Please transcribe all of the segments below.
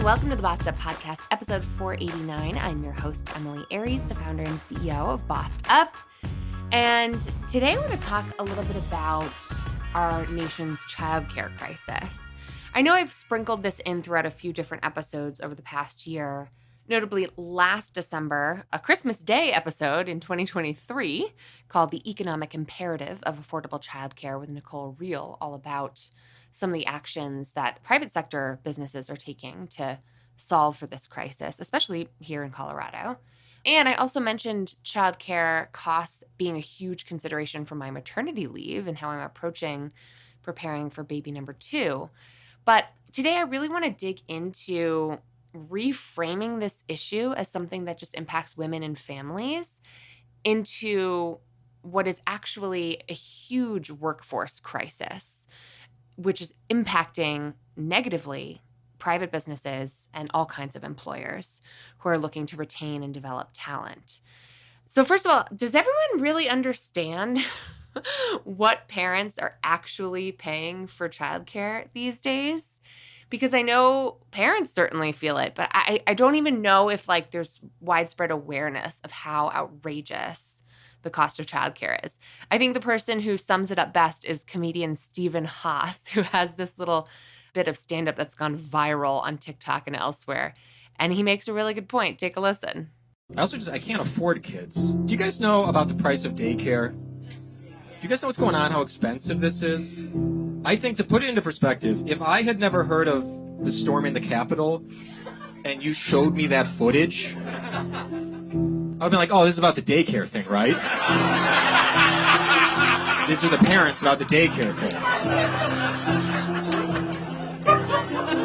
welcome to the Bossed Up Podcast, episode 489. I'm your host, Emily Aries, the founder and CEO of Bossed Up. And today I want to talk a little bit about our nation's childcare crisis. I know I've sprinkled this in throughout a few different episodes over the past year. Notably, last December, a Christmas Day episode in 2023 called The Economic Imperative of Affordable Childcare with Nicole Reel, all about some of the actions that private sector businesses are taking to solve for this crisis, especially here in Colorado. And I also mentioned childcare costs being a huge consideration for my maternity leave and how I'm approaching preparing for baby number 2. But today I really want to dig into reframing this issue as something that just impacts women and families into what is actually a huge workforce crisis, which is impacting negatively private businesses and all kinds of employers who are looking to retain and develop talent. So first of all, does everyone really understand what parents are actually paying for childcare these days? Because I know parents certainly feel it, but I don't even know if there's widespread awareness of how outrageous the cost of childcare is. I think the person who sums it up best is comedian Stephen Haas, who has this little bit of stand-up that's gone viral on TikTok and elsewhere. And he makes a really good point. Take a listen. I can't afford kids. Do you guys know about the price of daycare? Do you guys know what's going on, how expensive this is? I think, to put it into perspective, if I had never heard of the storming the Capitol and you showed me that footage, I'd be like, oh, this is about the daycare thing, right? These are the parents about the daycare thing.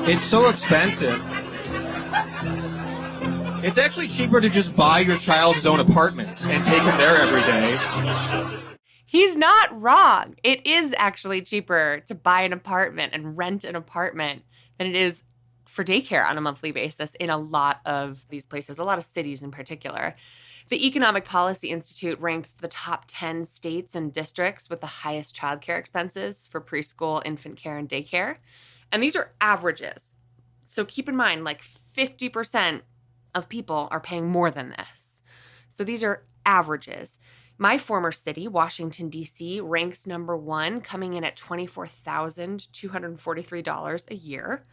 It's so expensive. It's actually cheaper to just buy your child his own apartment and take him there every day. He's not wrong. It is actually cheaper to buy an apartment and rent an apartment than it is for daycare on a monthly basis in a lot of these places, a lot of cities in particular. The Economic Policy Institute ranked the top 10 states and districts with the highest childcare expenses for preschool, infant care, and daycare. And these are averages. So keep in mind, 50% of people are paying more than this. So these are averages. My former city, Washington, D.C., ranks number 1, coming in at $24,243 a year.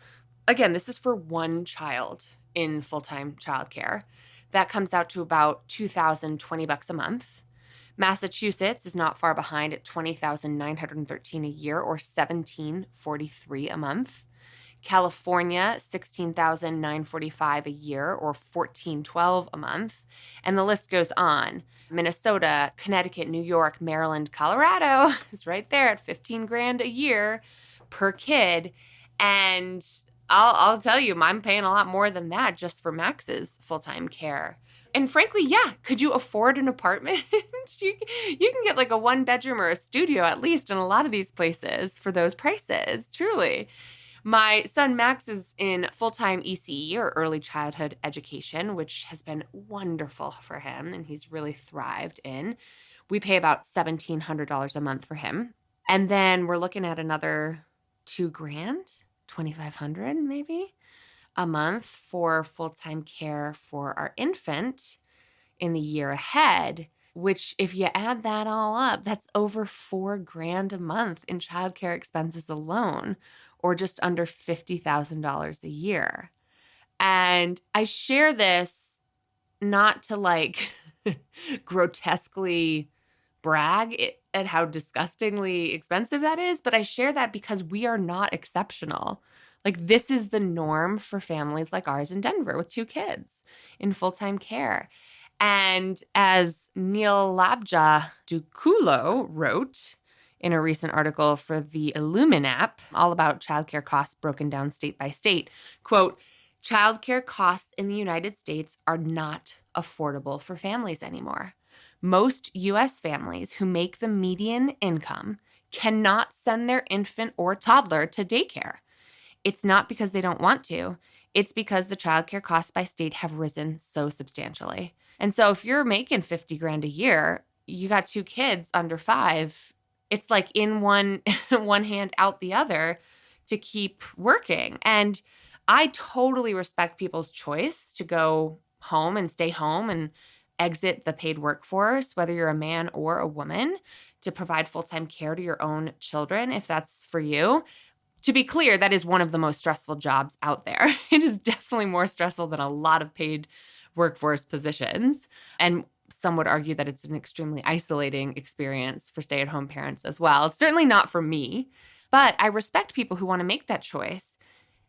Again, this is for one child in full-time childcare. That comes out to about $2,020 a month. Massachusetts is not far behind at $20,913 a year, or $1,743 a month. California, $16,945 a year, or $1,412 a month. And the list goes on. Minnesota, Connecticut, New York, Maryland, Colorado is right there at $15,000 a year per kid. And I'll tell you, I'm paying a lot more than that just for Max's full-time care. And frankly, yeah, could you afford an apartment? you can get a 1-bedroom or a studio at least in a lot of these places for those prices, truly. My son Max is in full-time ECE, or early childhood education, which has been wonderful for him, and he's really thrived in. We pay about $1,700 a month for him. And then we're looking at another $2,000, $2,500 maybe, a month for full-time care for our infant in the year ahead, which, if you add that all up, that's over $4,000 a month in childcare expenses alone, or just under $50,000 a year. And I share this not to grotesquely brag at how disgustingly expensive that is, but I share that because we are not exceptional. This is the norm for families like ours in Denver with 2 kids in full-time care. And as Neil Labja Duculo wrote in a recent article for the Illuminap, all about childcare costs broken down state by state, quote, "Childcare costs in the United States are not affordable for families anymore. Most U.S. families who make the median income cannot send their infant or toddler to daycare. It's not because they don't want to. It's because the childcare costs by state have risen so substantially. And so if you're making $50,000 a year, you got 2 kids under 5, it's in one hand out the other to keep working. And I totally respect people's choice to go home and stay home and exit the paid workforce, whether you're a man or a woman, to provide full-time care to your own children, if that's for you. To be clear, that is one of the most stressful jobs out there. It is definitely more stressful than a lot of paid workforce positions. And some would argue that it's an extremely isolating experience for stay-at-home parents as well. It's certainly not for me, but I respect people who want to make that choice,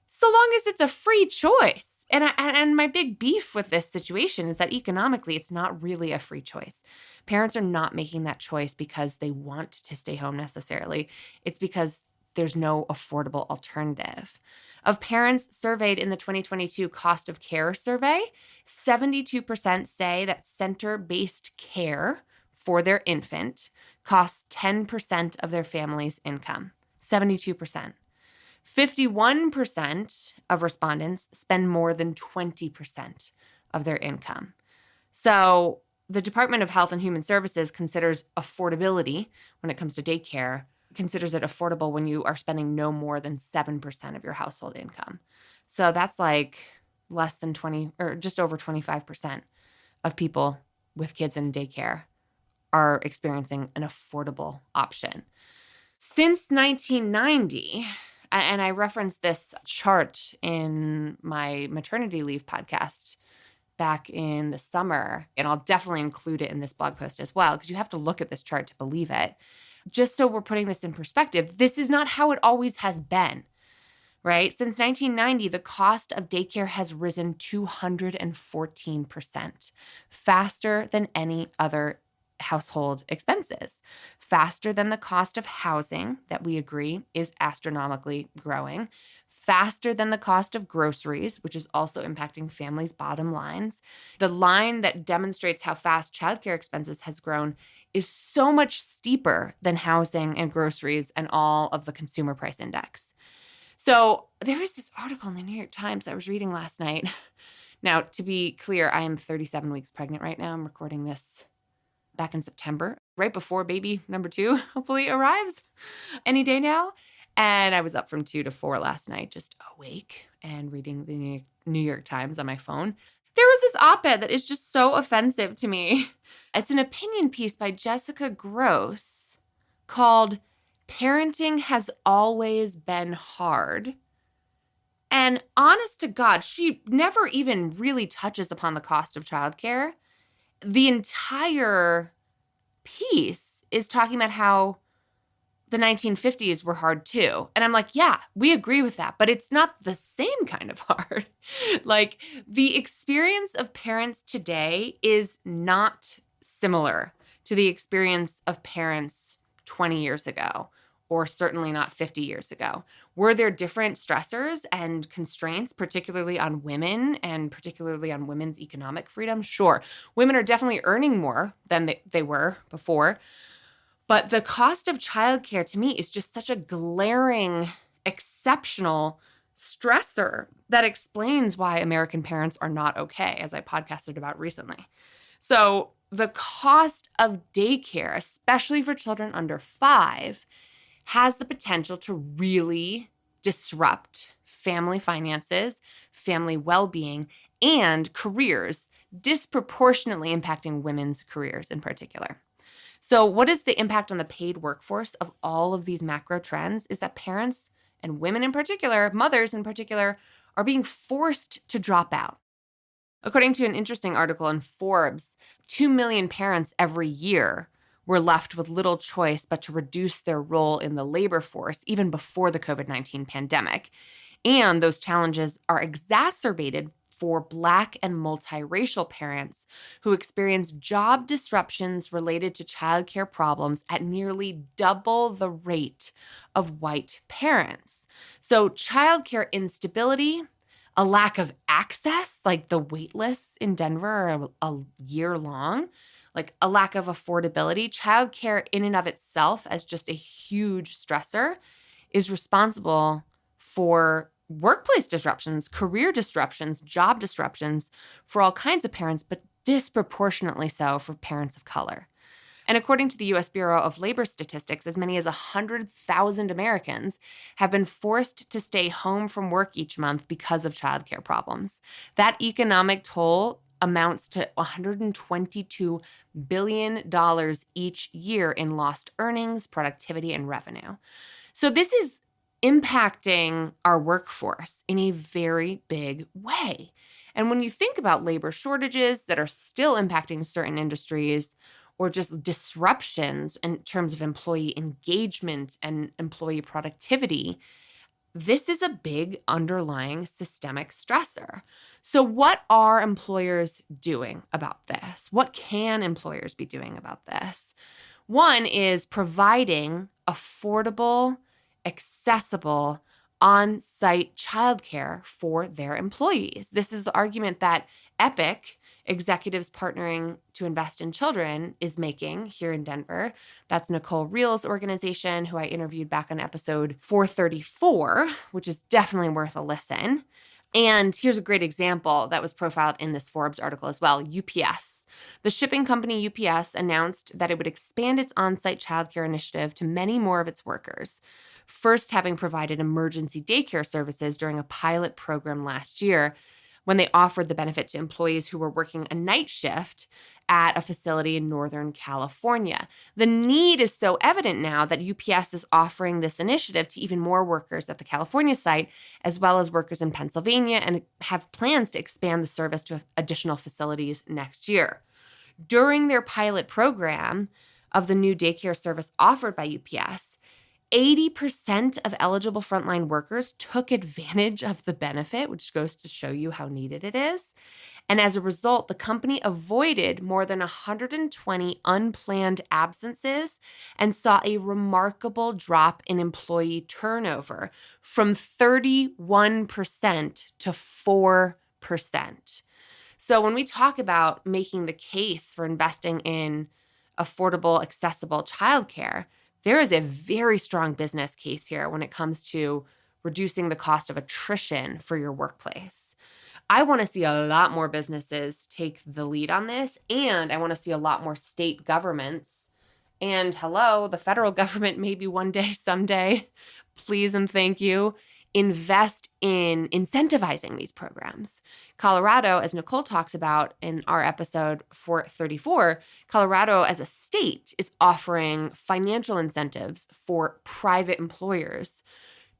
so long as it's a free choice. And my big beef with this situation is that economically, it's not really a free choice. Parents are not making that choice because they want to stay home necessarily. It's because there's no affordable alternative. Of parents surveyed in the 2022 cost of care survey, 72% say that center-based care for their infant costs 10% of their family's income. 72%. 51% of respondents spend more than 20% of their income. So the Department of Health and Human Services considers affordability when it comes to daycare, considers it affordable when you are spending no more than 7% of your household income. So that's like less than 20 or just over 25% of people with kids in daycare are experiencing an affordable option. Since 1990, and I referenced this chart in my maternity leave podcast back in the summer, and I'll definitely include it in this blog post as well, because you have to look at this chart to believe it. Just so we're putting this in perspective, this is not how it always has been, right? Since 1990, the cost of daycare has risen 214%, faster than any other household expenses, faster than the cost of housing that we agree is astronomically growing, faster than the cost of groceries, which is also impacting families' bottom lines. The line that demonstrates how fast childcare expenses has grown is so much steeper than housing and groceries and all of the consumer price index. So there was this article in the New York Times I was reading last night. Now, to be clear, I am 37 weeks pregnant right now. I'm recording this back in September, right before baby number 2 hopefully arrives any day now. And I was up from 2 to 4 last night, just awake and reading the New York Times on my phone. There was this op-ed that is just so offensive to me. It's an opinion piece by Jessica Gross called "Parenting Has Always Been Hard." And honest to God, she never even really touches upon the cost of childcare. The entire piece is talking about how the 1950s were hard too. And I'm like, yeah, we agree with that, but it's not the same kind of hard. Like, the experience of parents today is not similar to the experience of parents 20 years ago, or certainly not 50 years ago. Were there different stressors and constraints, particularly on women and particularly on women's economic freedom? Sure. Women are definitely earning more than they were before. But the cost of childcare to me is just such a glaring, exceptional stressor that explains why American parents are not okay, as I podcasted about recently. So the cost of daycare, especially for children under 5, has the potential to really disrupt family finances, family well-being, and careers, disproportionately impacting women's careers in particular. So what is the impact on the paid workforce of all of these macro trends is that parents and women in particular, mothers in particular, are being forced to drop out. According to an interesting article in Forbes, 2 million parents every year were left with little choice but to reduce their role in the labor force even before the COVID-19 pandemic. And those challenges are exacerbated for Black and multiracial parents who experience job disruptions related to childcare problems at nearly double the rate of white parents. So childcare instability, a lack of access, like the wait lists in Denver are a year long, like a lack of affordability, childcare in and of itself as just a huge stressor is responsible for workplace disruptions, career disruptions, job disruptions for all kinds of parents, but disproportionately so for parents of color. And according to the U.S. Bureau of Labor Statistics, as many as 100,000 Americans have been forced to stay home from work each month because of childcare problems. That economic toll amounts to $122 billion each year in lost earnings, productivity, and revenue. So this is impacting our workforce in a very big way. And when you think about labor shortages that are still impacting certain industries, or just disruptions in terms of employee engagement and employee productivity, this is a big underlying systemic stressor. So, what are employers doing about this? What can employers be doing about this? One is providing affordable, accessible, on-site childcare for their employees. This is the argument that Epic, executives partnering to invest in children, is making here in Denver. That's Nicole Reel's organization, who I interviewed back on episode 434, which is definitely worth a listen. And here's a great example that was profiled in this Forbes article as well. UPS. The shipping company UPS announced that it would expand its on-site childcare initiative to many more of its workers, first having provided emergency daycare services during a pilot program last year when they offered the benefit to employees who were working a night shift at a facility in Northern California. The need is so evident now that UPS is offering this initiative to even more workers at the California site, as well as workers in Pennsylvania, and have plans to expand the service to additional facilities next year. During their pilot program of the new daycare service offered by UPS, 80% of eligible frontline workers took advantage of the benefit, which goes to show you how needed it is. And as a result, the company avoided more than 120 unplanned absences and saw a remarkable drop in employee turnover from 31% to 4%. So when we talk about making the case for investing in affordable, accessible childcare, there is a very strong business case here when it comes to reducing the cost of attrition for your workplace. I want to see a lot more businesses take the lead on this, and I want to see a lot more state governments, and the federal government, maybe one day, someday, please and thank you, invest in incentivizing these programs. Colorado, as Nicole talks about in our episode 434, Colorado as a state is offering financial incentives for private employers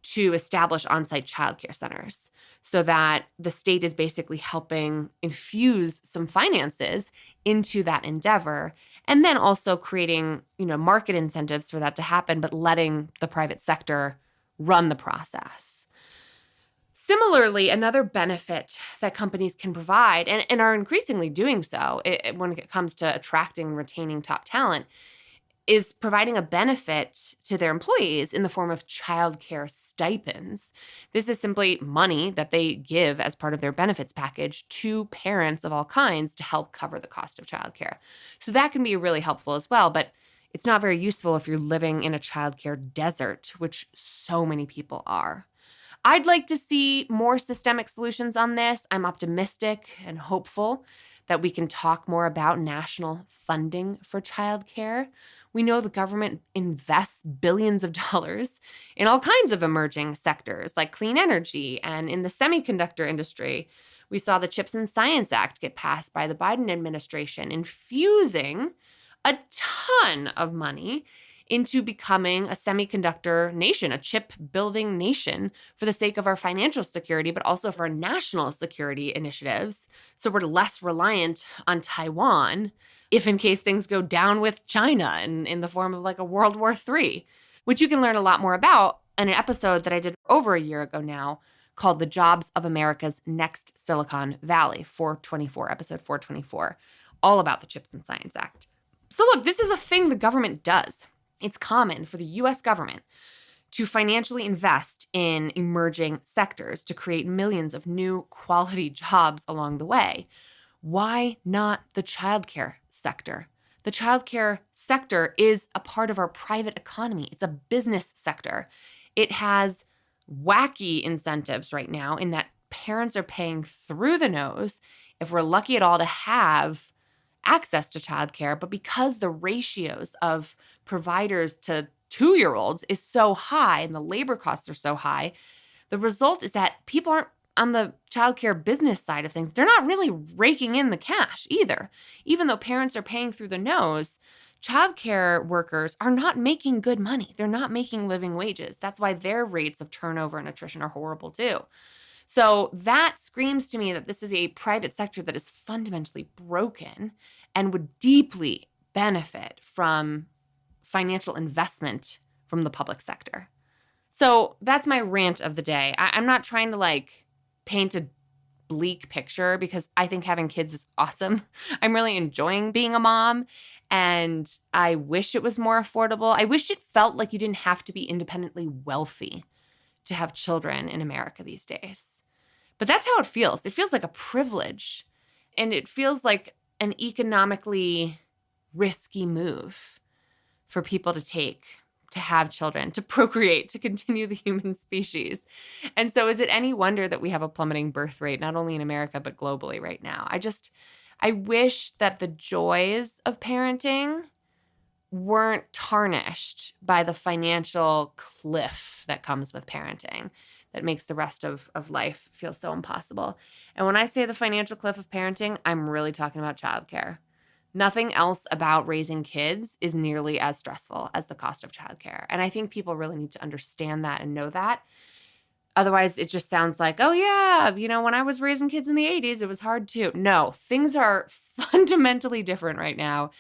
to establish on-site childcare centers so that the state is basically helping infuse some finances into that endeavor, and then also creating, market incentives for that to happen, but letting the private sector run the process. Similarly, another benefit that companies can provide, and are increasingly doing so when it comes to attracting and retaining top talent, is providing a benefit to their employees in the form of childcare stipends. This is simply money that they give as part of their benefits package to parents of all kinds to help cover the cost of childcare. So that can be really helpful as well, but it's not very useful if you're living in a childcare desert, which so many people are. I'd like to see more systemic solutions on this. I'm optimistic and hopeful that we can talk more about national funding for childcare. We know the government invests billions of dollars in all kinds of emerging sectors like clean energy and in the semiconductor industry. We saw the Chips and Science Act get passed by the Biden administration, infusing a ton of money into becoming a semiconductor nation, a chip building nation for the sake of our financial security, but also for our national security initiatives. So we're less reliant on Taiwan if in case things go down with China in the form of like a World War III, which you can learn a lot more about in an episode that I did over a year ago now called The Jobs of America's Next Silicon Valley, episode 424, all about the Chips and Science Act. So look, this is a thing the government does. It's common for the U.S. government to financially invest in emerging sectors to create millions of new quality jobs along the way. Why not the childcare sector? The childcare sector is a part of our private economy. It's a business sector. It has wacky incentives right now in that parents are paying through the nose, if we're lucky at all to have access to childcare, but because the ratios of providers to 2-year-olds is so high and the labor costs are so high, the result is that people aren't on the childcare business side of things. They're not really raking in the cash either. Even though parents are paying through the nose, childcare workers are not making good money. They're not making living wages. That's why their rates of turnover and attrition are horrible too. So that screams to me that this is a private sector that is fundamentally broken and would deeply benefit from financial investment from the public sector. So that's my rant of the day. I'm not trying to paint a bleak picture because I think having kids is awesome. I'm really enjoying being a mom, and I wish it was more affordable. I wish it felt like you didn't have to be independently wealthy to have children in America these days. But that's how it feels. It feels like a privilege, and it feels like an economically risky move for people to take, to have children, to procreate, to continue the human species. And so is it any wonder that we have a plummeting birth rate, not only in America, but globally right now? I wish that the joys of parenting weren't tarnished by the financial cliff that comes with parenting that makes the rest of life feel so impossible. And when I say the financial cliff of parenting, I'm really talking about childcare. Nothing else about raising kids is nearly as stressful as the cost of childcare. And I think people really need to understand that and know that. Otherwise, it just sounds like, oh yeah, when I was raising kids in the 80s, it was hard too. No, things are fundamentally different right now,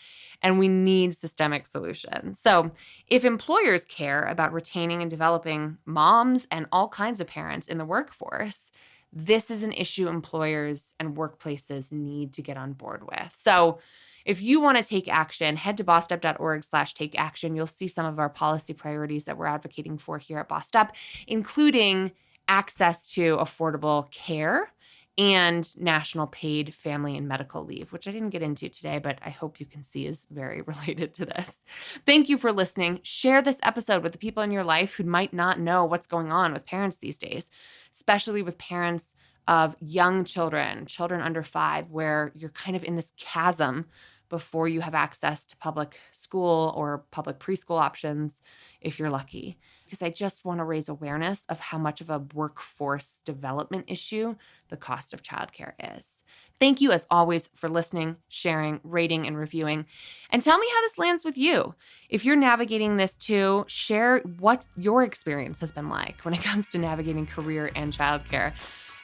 and we need systemic solutions. So if employers care about retaining and developing moms and all kinds of parents in the workforce, this is an issue employers and workplaces need to get on board with. So if you want to take action, head to bossedup.org/take action. You'll see some of our policy priorities that we're advocating for here at Bossed Up, including access to affordable care and national paid family and medical leave, which I didn't get into today, but I hope you can see is very related to this. Thank you for listening. Share this episode with the people in your life who might not know what's going on with parents these days, especially with parents of young children under 5, where you're kind of in this chasm before you have access to public school or public preschool options if you're lucky. Because I just want to raise awareness of how much of a workforce development issue the cost of childcare is. Thank you, as always, for listening, sharing, rating, and reviewing. And tell me how this lands with you. If you're navigating this too, share what your experience has been like when it comes to navigating career and childcare.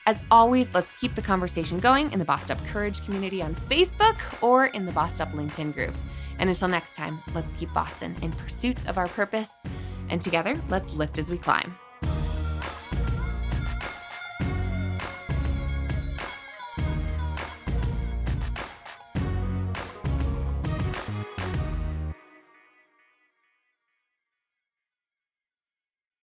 As always, let's keep the conversation going in the Bossed Up Courage community on Facebook or in the Bossed Up LinkedIn group. And until next time, let's keep bossin' in pursuit of our purpose. And together, let's lift as we climb.